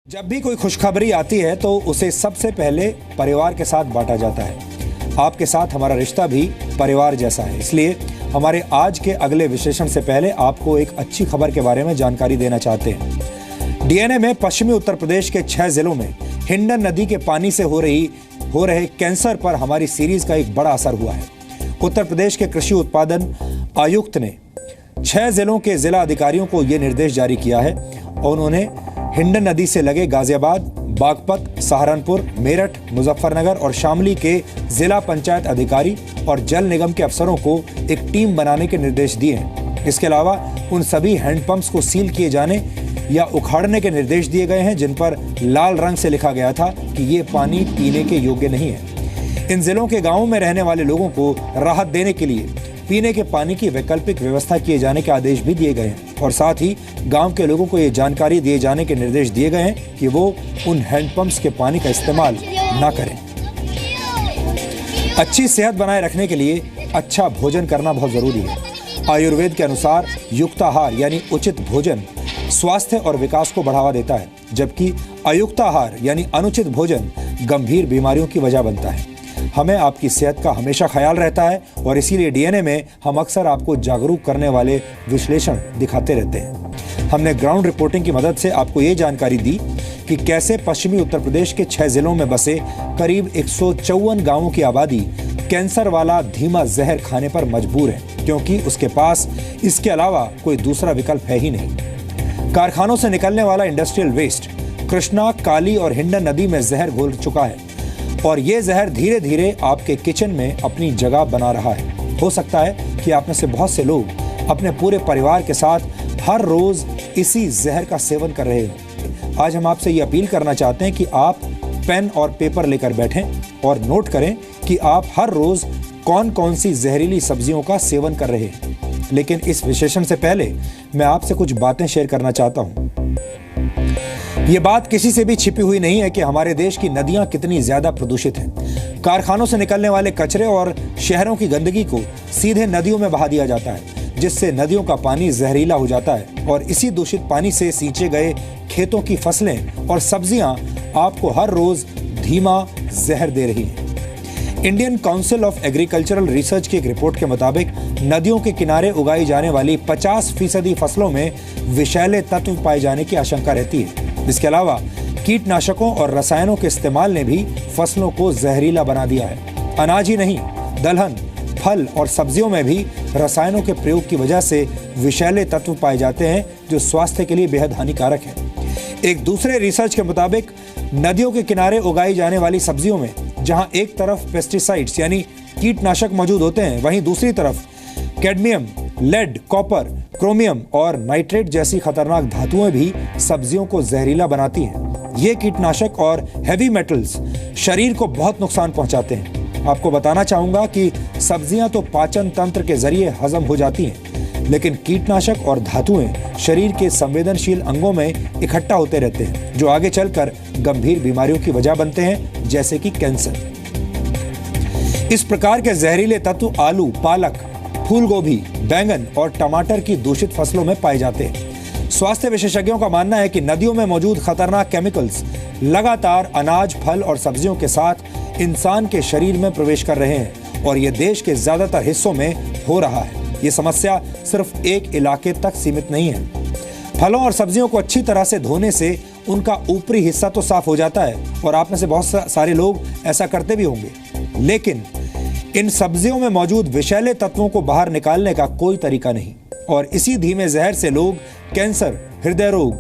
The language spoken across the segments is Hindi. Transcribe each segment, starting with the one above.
जब भी कोई खुशखबरी आती है तो उसे सबसे पहले परिवार के साथ बांटा जाता है। आपके साथ हमारा रिश्ता भी परिवार जैसा है, इसलिए हमारे आज के अगले विश्लेषण से पहले आपको एक अच्छी खबर के बारे में जानकारी देना चाहते हैं। डीएनए में पश्चिमी उत्तर प्रदेश के 6 जिलों में हिंडन नदी के पानी से हो रहे कैंसर पर हमारी सीरीज का एक बड़ा असर हुआ है। उत्तर प्रदेश के कृषि उत्पादन आयुक्त ने 6 जिलों के जिला अधिकारियों को यह निर्देश जारी किया है और उन्होंने हिंडन नदी से लगे गाजियाबाद, बागपत, सहारनपुर, मेरठ, मुजफ्फरनगर और शामली के जिला पंचायत अधिकारी और जल निगम के अफसरों को एक टीम बनाने के निर्देश दिए हैं। इसके अलावा उन सभी हैंडपंप्स को सील किए जाने या उखाड़ने के निर्देश दिए गए हैं जिन पर लाल रंग से लिखा गया था कि ये पानी पीने के योग्य नहीं है। इन जिलों के गांवों में रहने वाले लोगों को राहत देने के लिए पीने के पानी की वैकल्पिक व्यवस्था किए जाने के आदेश भी दिए गए हैं और साथ ही गांव के लोगों को ये जानकारी दिए जाने के निर्देश दिए गए हैं कि वो उन हैंडपंप्स के पानी का इस्तेमाल ना करें। अच्छी सेहत बनाए रखने के लिए अच्छा भोजन करना बहुत जरूरी है। आयुर्वेद के अनुसार युक्त आहार यानी उचित भोजन स्वास्थ्य और विकास को बढ़ावा देता है, जबकि अयुक्त आहार यानी अनुचित भोजन गंभीर बीमारियों की वजह बनता है। हमें आपकी सेहत का हमेशा ख्याल रहता है और इसीलिए डीएनए में हम अक्सर आपको जागरूक करने वाले विश्लेषण दिखाते रहते हैं। हमने ग्राउंड रिपोर्टिंग की मदद से आपको ये जानकारी दी कि कैसे पश्चिमी उत्तर प्रदेश के 6 जिलों में बसे करीब 154 गांवों की आबादी कैंसर वाला धीमा जहर खाने पर मजबूर है, क्योंकि उसके पास इसके अलावा कोई दूसरा विकल्प है ही नहीं। कारखानों से निकलने वाला इंडस्ट्रियल वेस्ट कृष्णा, काली और हिंडन नदी में जहर घोल चुका है और ये जहर धीरे धीरे आपके किचन में अपनी जगह बना रहा है। हो सकता है कि आप में से बहुत से लोग अपने पूरे परिवार के साथ हर रोज इसी जहर का सेवन कर रहे हो। आज हम आपसे ये अपील करना चाहते हैं कि आप पेन और पेपर लेकर बैठें और नोट करें कि आप हर रोज कौन कौन सी जहरीली सब्जियों का सेवन कर रहे हैं। लेकिन इस विश्लेषण से पहले मैं आपसे कुछ बातें शेयर करना चाहता हूं। ये बात किसी से भी छिपी हुई नहीं है कि हमारे देश की नदियां कितनी ज्यादा प्रदूषित हैं। कारखानों से निकलने वाले कचरे और शहरों की गंदगी को सीधे नदियों में बहा दिया जाता है, जिससे नदियों का पानी जहरीला हो जाता है और इसी दूषित पानी से सींचे गए खेतों की फसलें और सब्जियां आपको हर रोज धीमा जहर दे रही हैं। Indian council of agricultural research की एक रिपोर्ट के मुताबिक नदियों के किनारे उगाई जाने वाली 50% फसलों में विषैले तत्व पाए जाने की आशंका रहती है। इसके अलावा कीटनाशकों और रसायनों के इस्तेमाल ने भी फसलों को जहरीला बना दिया है। अनाज ही नहीं, दलहन, फल और सब्जियों में भी रसायनों के प्रयोग की वजह से विषैले तत्व पाए जाते हैं जो स्वास्थ्य के लिए बेहद हानिकारक है। एक दूसरे रिसर्च के मुताबिक नदियों के किनारे उगाई जाने वाली सब्जियों में जहां एक तरफ पेस्टिसाइड्स यानी कीटनाशक मौजूद होते हैं, वहीं दूसरी तरफ कैडमियम, लेड, कॉपर, क्रोमियम और नाइट्रेट जैसी खतरनाक धातुएं भी सब्जियों को जहरीला बनाती हैं। ये कीटनाशक और हैवी मेटल्स शरीर को बहुत नुकसान पहुंचाते हैं। आपको बताना चाहूंगा कि सब्जियां तो पाचन तंत्र के जरिए हजम हो जाती हैं, लेकिन कीटनाशक और धातुएं शरीर के संवेदनशील अंगों में इकट्ठा होते रहते हैं, जो आगे चलकर गंभीर बीमारियों की वजह बनते हैं, जैसे कि कैंसर। इस प्रकार के जहरीले तत्व आलू, पालक, फूल गोभी, बैंगन और टमाटर की दूषित फसलों में पाए जाते हैं। स्वास्थ्य विशेषज्ञों का मानना है कि नदियों में मौजूद खतरनाक केमिकल्स लगातार अनाज, फल और सब्जियों के साथ इंसान के शरीर में प्रवेश कर रहे हैं और ये देश के ज्यादातर हिस्सों में हो रहा है। ये समस्या सिर्फ एक इलाके तक सीमित नहीं है। फलों और सब्जियों को अच्छी तरह से धोने से उनका ऊपरी हिस्सा तो साफ हो जाता है और आप में से बहुत सारे लोग ऐसा करते भी होंगे, लेकिन इन सब्जियों में मौजूद विषैले तत्वों को बाहर निकालने का कोई तरीका नहीं और इसी धीमे जहर से लोग कैंसर, हृदय रोग,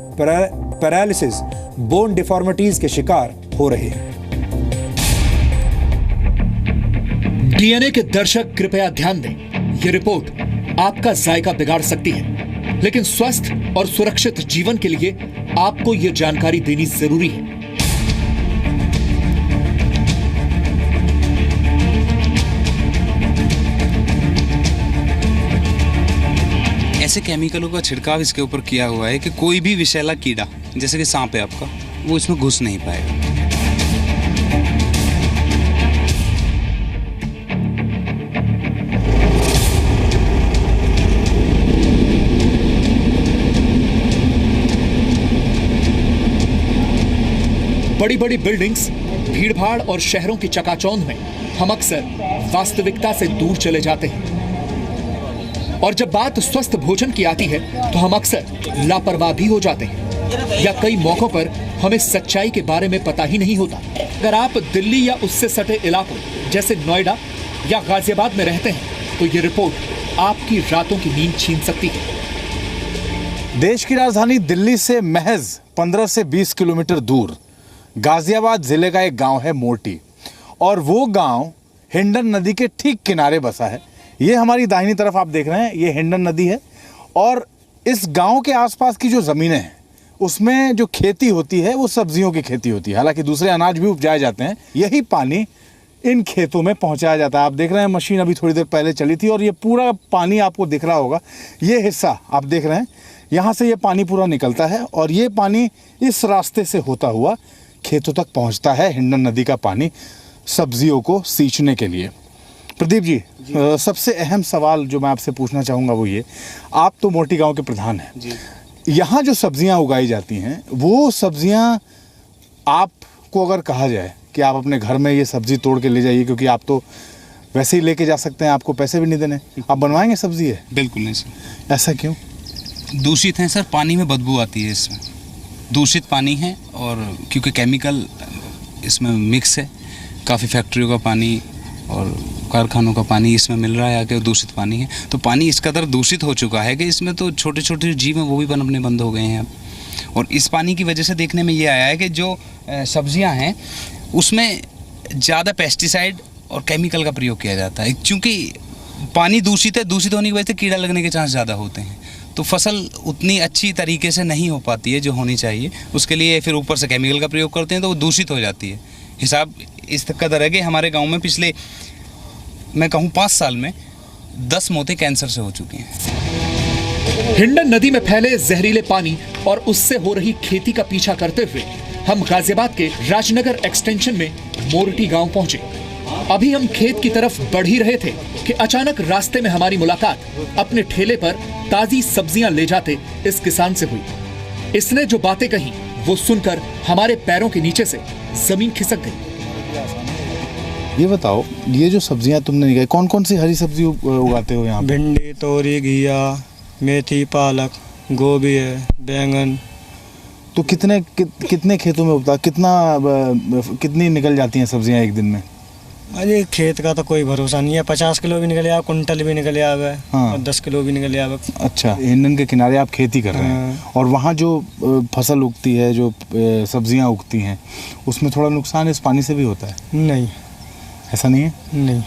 पैरालिसिस, बोन डिफॉर्मिटीज के शिकार हो रहे हैं। डीएनए के दर्शक कृपया ध्यान दें, यह रिपोर्ट आपका जायका बिगाड़ सकती है, लेकिन स्वस्थ और सुरक्षित जीवन के लिए आपको यह जानकारी देनी जरूरी है। ऐसे केमिकलों का छिड़काव इसके ऊपर किया हुआ है कि कोई भी विषैला कीड़ा, जैसे कि सांप है आपका, वो इसमें घुस नहीं पाएगा। बड़ी बड़ी बिल्डिंग्स, भीड़भाड़ और शहरों की चकाचौंध में हम अक्सर वास्तविकता से दूर चले जाते हैं और जब बात स्वस्थ भोजन की आती है तो हम अक्सर लापरवाह भी हो जाते हैं या कई मौकों पर हमें सच्चाई के बारे में पता ही नहीं होता। अगर आप दिल्ली या उससे सटे इलाकों जैसे नोएडा या गाजियाबाद में रहते हैं तो ये रिपोर्ट आपकी रातों की नींद छीन सकती है। देश की राजधानी दिल्ली से महज 15 से 20 किलोमीटर दूर गाजियाबाद जिले का एक गांव है मोर्टी, और वो गांव हिंडन नदी के ठीक किनारे बसा है। ये हमारी दाहिनी तरफ आप देख रहे हैं, ये हिंडन नदी है और इस गांव के आसपास की जो ज़मीनें हैं उसमें जो खेती होती है वो सब्जियों की खेती होती है। हालांकि दूसरे अनाज भी उपजाए जाते हैं। यही पानी इन खेतों में पहुंचाया जाता है। आप देख रहे हैं मशीन अभी थोड़ी देर पहले चली थी और ये पूरा पानी आपको दिख रहा होगा। ये हिस्सा आप देख रहे हैं, यहाँ से ये पानी पूरा निकलता है और ये पानी इस रास्ते से होता हुआ खेतों तक पहुँचता है। हिंडन नदी का पानी सब्जियों को सींचने के लिए। प्रदीप जी, सबसे अहम सवाल जो मैं आपसे पूछना चाहूँगा वो ये, आप तो मोर्टी गांव के प्रधान हैं जी। यहाँ जो सब्जियाँ उगाई जाती हैं वो सब्जियाँ आपको अगर कहा जाए कि आप अपने घर में ये सब्जी तोड़ के ले जाइए, क्योंकि आप तो वैसे ही लेके जा सकते हैं, आपको पैसे भी नहीं देने, आप बनवाएंगे सब्जी है? बिल्कुल नहीं सर। ऐसा क्यों? दूषित है सर, पानी में बदबू आती है इसमें। दूषित पानी है और क्योंकि केमिकल इसमें मिक्स है, काफ़ी फैक्ट्रियों का पानी और कारखानों का पानी इसमें मिल रहा है आके, दूषित पानी है। तो पानी इस कदर दूषित हो चुका है कि इसमें तो छोटे छोटे जीव हैं वो भी पनपने बंद हो गए हैं अब। और इस पानी की वजह से देखने में ये आया है कि जो सब्जियां हैं उसमें ज़्यादा पेस्टिसाइड और केमिकल का प्रयोग किया जाता है। क्योंकि पानी दूषित है, दूषित होने की वजह से कीड़ा लगने के चांस ज़्यादा होते हैं, तो फसल उतनी अच्छी तरीके से नहीं हो पाती है जो होनी चाहिए। उसके लिए फिर ऊपर से केमिकल का प्रयोग करते हैं तो वो दूषित हो जाती है। हिसाब इस कदर है कि हमारे गांव में पिछले मैं कहूँ 5 साल में 10 मौतें कैंसर से हो चुकी हैं। हिंडन नदी में फैले जहरीले पानी और उससे हो रही खेती का पीछा करते हुए हम गाजियाबाद के राजनगर एक्सटेंशन में मोर्टी गांव पहुंचे। अभी हम खेत की तरफ बढ़ ही रहे थे कि अचानक रास्ते में हमारी मुलाकात अपने ठेले पर ताजी सब्जियां ले जाते इस किसान से हुई। इसने जो बातें कही वो सुनकर हमारे पैरों के नीचे से जमीन खिसक गई। ये बताओ, ये जो सब्जियां तुमने निकाली, कौन कौन सी हरी सब्जी उगाते हो यहाँ? भिंडी, तोरी, घिया, मेथी, पालक, गोभी है, बैंगन। तो कितने खेतों में उगता, कितनी निकल जाती हैं सब्जियां एक दिन में? अरे खेत का तो कोई भरोसा नहीं है। 50 किलो भी निकले आवे, कुंटल भी निकले आवे, हाँ। और 10 किलो भी निकले आवे। अच्छा, हिंडन के किनारे आप खेती कर रहे हैं, और वहाँ जो फसल उगती है, जो सब्जियां उगती हैं, उसमें थोड़ा नुकसान इस पानी से भी होता है? नहीं, ऐसा नहीं है? नहीं,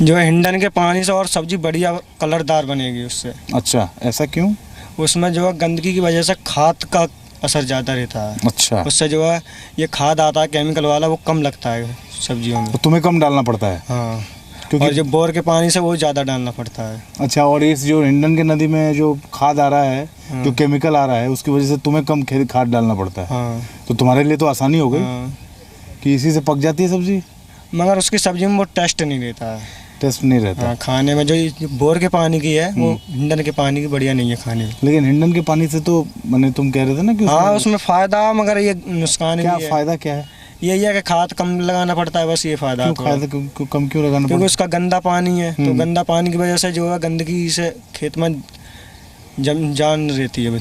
जो हिंडन के पानी से और सब्जी बढ़िया कलरदार बनेगी उससे। अच्छा, ऐसा क्यों? उसमें जो है गंदगी की वजह से खाद का असर ज़्यादा रहता है। अच्छा, उससे जो है ये खाद आता है केमिकल वाला, वो कम लगता है सब्जियों में। तो तुम्हें कम डालना पड़ता है? हाँ, क्योंकि और जो बोर के पानी से वो ज़्यादा डालना पड़ता है। अच्छा, और इस जो हिंडन के नदी में जो खाद आ रहा है, जो केमिकल आ रहा है, उसकी वजह से तुम्हें कम खाद डालना पड़ता है। हाँ, तो तुम्हारे लिए तो आसानी हो गई। हाँ। कि इसी से पक जाती है सब्जी, मगर उसकी सब्जी में वो टेस्ट नहीं रहता है। टेस्ट नहीं रहता। हाँ, खाने में जो बोर के पानी की है वो हिंडन के पानी की बढ़िया नहीं है खाने में। लेकिन हिंडन के पानी से तो मैंने तुम कह रहे थे ना कि हाँ, उसमें फ़ायदा, मगर ये नुकसान क्या भी है। फ़ायदा क्या है? यही है कि खाद कम लगाना पड़ता है, बस ये फ़ायदा। क्यों फायदा कम क्यों लगाना क्योंकि पड़ता उसका गंदा पानी है, तो गंदा पानी की वजह से जो है गंदगी से खेत में जान रहती है।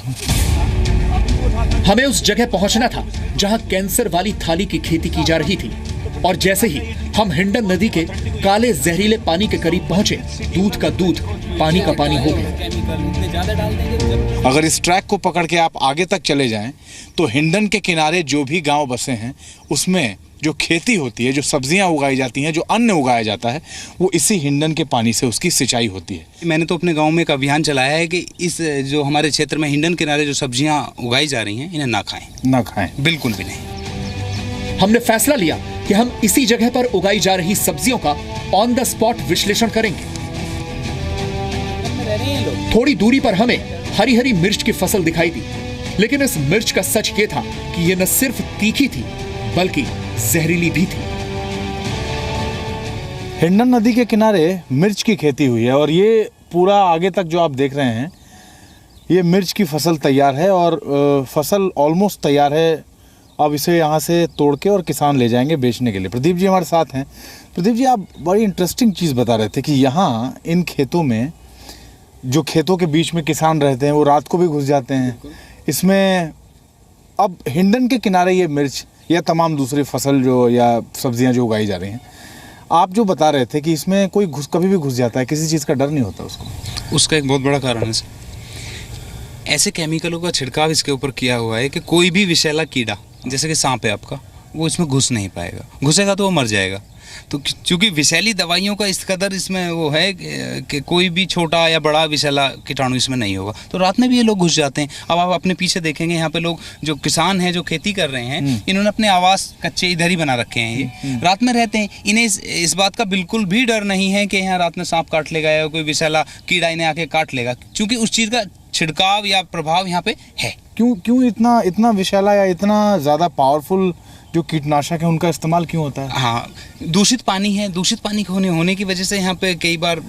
हमें उस जगह पहुंचना था जहां कैंसर वाली थाली की खेती की जा रही थी, और जैसे ही हम हिंडन नदी के काले जहरीले पानी के करीब पहुंचे, दूध का दूध पानी का पानी हो गया। अगर इस ट्रैक को पकड़ के आप आगे तक चले जाएं तो हिंडन के किनारे जो भी गांव बसे हैं उसमें जो खेती होती है, जो सब्जियां उगाई जाती हैं, जो अन्न उगाया जाता है, वो इसी हिंडन के पानी से उसकी सिंचाई होती है। मैंने तो अपने गांव में एक अभियान चलाया है कि इस जो हमारे क्षेत्र में हिंडन किनारे जो सब्जियां उगाई जा रही हैं इन्हें ना खाएं। ना खाएं, बिल्कुल भी नहीं। हमने फैसला लिया कि हम इसी जगह पर उगाई जा रही सब्जियों का ऑन द स्पॉट विश्लेषण करेंगे। थोड़ी दूरी पर हमें हरी हरी मिर्च की फसल दिखाई दी, लेकिन इस मिर्च का सच ये था कि ये न सिर्फ तीखी थी बल्कि जहरीली भी थी। हिंडन नदी के किनारे मिर्च की खेती हुई है, और ये पूरा आगे तक जो आप देख रहे हैं, ये मिर्च की फसल तैयार है, और फसल ऑलमोस्ट तैयार है अब इसे यहाँ से तोड़ के और किसान ले जाएंगे बेचने के लिए। प्रदीप जी हमारे साथ हैं। प्रदीप जी, आप बड़ी इंटरेस्टिंग चीज़ बता रहे थे कि यहाँ इन खेतों में, जो खेतों के बीच में किसान रहते हैं, वो रात को भी घुस जाते हैं इसमें। अब हिंडन के किनारे ये मिर्च या तमाम दूसरी फसल जो या सब्जियां जो उगाई जा रही हैं, आप जो बता रहे थे कि इसमें कोई कभी भी घुस जाता है, किसी चीज़ का डर नहीं होता उसको? उसका एक बहुत बड़ा कारण है सर, ऐसे केमिकलों का छिड़काव इसके ऊपर किया हुआ है कि कोई भी विषैला कीड़ा, जैसे कि सांप है आपका, वो इसमें घुस नहीं पाएगा। घुसेगा तो वो मर जाएगा। तो चूंकि विषैली दवाइयों का इस कदर इसमें वो है कि कोई भी छोटा या बड़ा विषैला कीटाणु इसमें नहीं होगा, तो रात में भी ये लोग घुस जाते हैं। अब आप अपने पीछे देखेंगे, यहाँ पे लोग जो किसान हैं, जो खेती कर रहे हैं, इन्होंने अपने आवास कच्चे इधर ही बना रखे हैं। ये रात में रहते हैं। इन्हें इस बात का बिल्कुल भी डर नहीं है कि यहाँ रात में सांप काट लेगा या कोई विषैला कीड़ा इन्हें आके काट लेगा, क्योंकि उस चीज़ का छिड़काव या प्रभाव यहाँ पे है। क्यों इतना विषैला या इतना ज़्यादा पावरफुल जो कीटनाशक है उनका इस्तेमाल क्यों होता है? हाँ, दूषित पानी है। दूषित पानी होने की वजह से यहाँ पे कई बार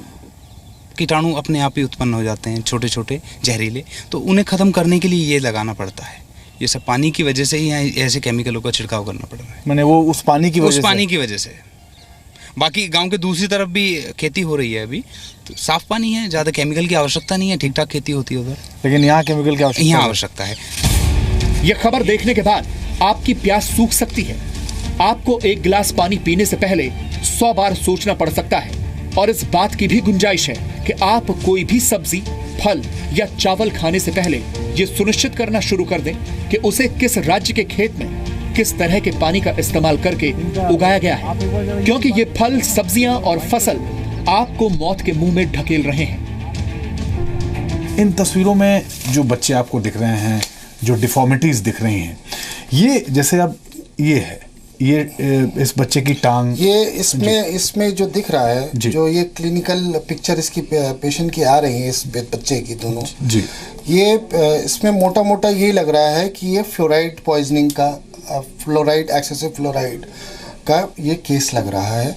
कीटाणु अपने आप ही उत्पन्न हो जाते हैं, छोटे छोटे जहरीले। तो उन्हें ख़त्म करने के लिए ये लगाना पड़ता है। ये सब पानी की वजह से ही यहाँ ऐसे केमिकलों का छिड़काव करना पड़ रहा है। मैंने वो उस पानी की वजह से। बाकी गांव के दूसरी तरफ भी खेती हो रही है अभी, तो साफ पानी है, ज़्यादा केमिकल की आवश्यकता नहीं है, ठीक ठाक खेती होती है उधर। लेकिन यहाँ केमिकल की आवश्यकता है। यह खबर देखने के बाद आपकी प्यास सूख सकती है। आपको एक गिलास पानी पीने से पहले 100 बार सोचना पड़ सकता है। और इस बात की भी गुंजाइश है कि आप कोई भी सब्जी, फल या चावल खाने से पहले ये सुनिश्चित करना शुरू कर दें कि उसे किस राज्य के खेत में किस तरह के पानी का इस्तेमाल करके उगाया गया है, क्योंकि ये फल, सब्जियां और फसल आपको मौत के मुंह में ढकेल रहे हैं। इन तस्वीरों में जो बच्चे आपको दिख रहे हैं, जो डिफॉर्मिटीज दिख रही हैं, ये जैसे अब ये है, ये इस बच्चे की टांग, ये इसमें जो दिख रहा है, जो ये क्लिनिकल पिक्चर इसकी पेशेंट की आ रही है, इस बच्चे की दोनों जी, ये इसमें मोटा मोटा ये लग रहा है कि ये फ्लोराइड पॉइजनिंग का, फ्लोराइड, एक्सेसिव फ्लोराइड का ये केस लग रहा है,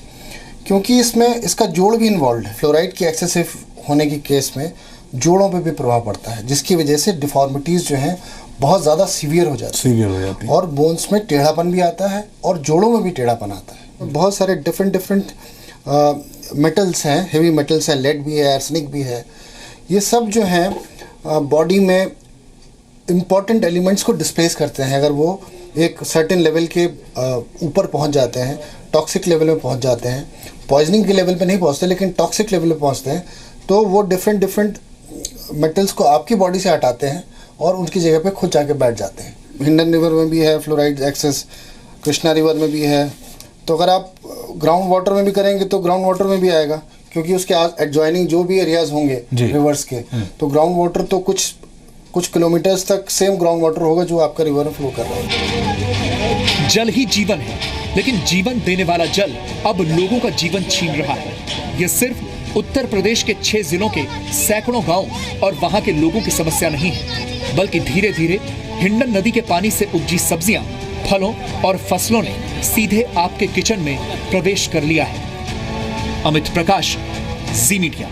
क्योंकि इसमें इसका जोड़ भी इन्वॉल्व है। फ्लोराइड की एक्सेसिव होने की केस में जोड़ों पे भी प्रभाव पड़ता है, जिसकी वजह से डिफॉर्मिटीज़ जो हैं बहुत ज़्यादा सीवियर हो जाती है और बोन्स में टेढ़ापन भी आता है और जोड़ों में भी टेढ़ापन आता है। बहुत सारे डिफरेंट मेटल्स हैं, हेवी मेटल्स हैं, लेड भी है, आर्सेनिक भी है। ये सब जो हैं बॉडी में इम्पॉर्टेंट एलिमेंट्स को डिस्प्लेस करते हैं। अगर वो एक सर्टेन लेवल के ऊपर पहुंच जाते हैं, टॉक्सिक लेवल में पहुंच जाते हैं, पॉइजनिंग के लेवल पे नहीं पहुंचते लेकिन टॉक्सिक लेवल पे पहुंचते हैं, तो वो डिफरेंट मेटल्स को आपकी बॉडी से हटाते हैं और उनकी जगह पे खुद जाके बैठ जाते हैं। हिंडन रिवर में भी है फ्लोराइड एक्सेस, कृष्णा रिवर में भी है। तो अगर आप ग्राउंड वाटर में भी करेंगे तो ग्राउंड वाटर में भी आएगा, क्योंकि उसके एडजॉइनिंग जो भी एरियाज होंगे रिवर्स के, तो ग्राउंड वाटर तो कुछ किलोमीटर्स तक सेम ग्राउंड वाटर होगा जो आपका रिवर में फ्लो कर रहा है। जल ही जीवन है, लेकिन जीवन देने वाला जल अब लोगों का जीवन छीन रहा है। ये सिर्फ उत्तर प्रदेश के 6 जिलों के सैकड़ों गांव और वहां के लोगों की समस्या नहीं है, बल्कि धीरे धीरे हिंडन नदी के पानी से उपजी सब्जियां, फलों और फसलों ने सीधे आपके किचन में प्रवेश कर लिया है। अमित प्रकाश, जी मीडिया।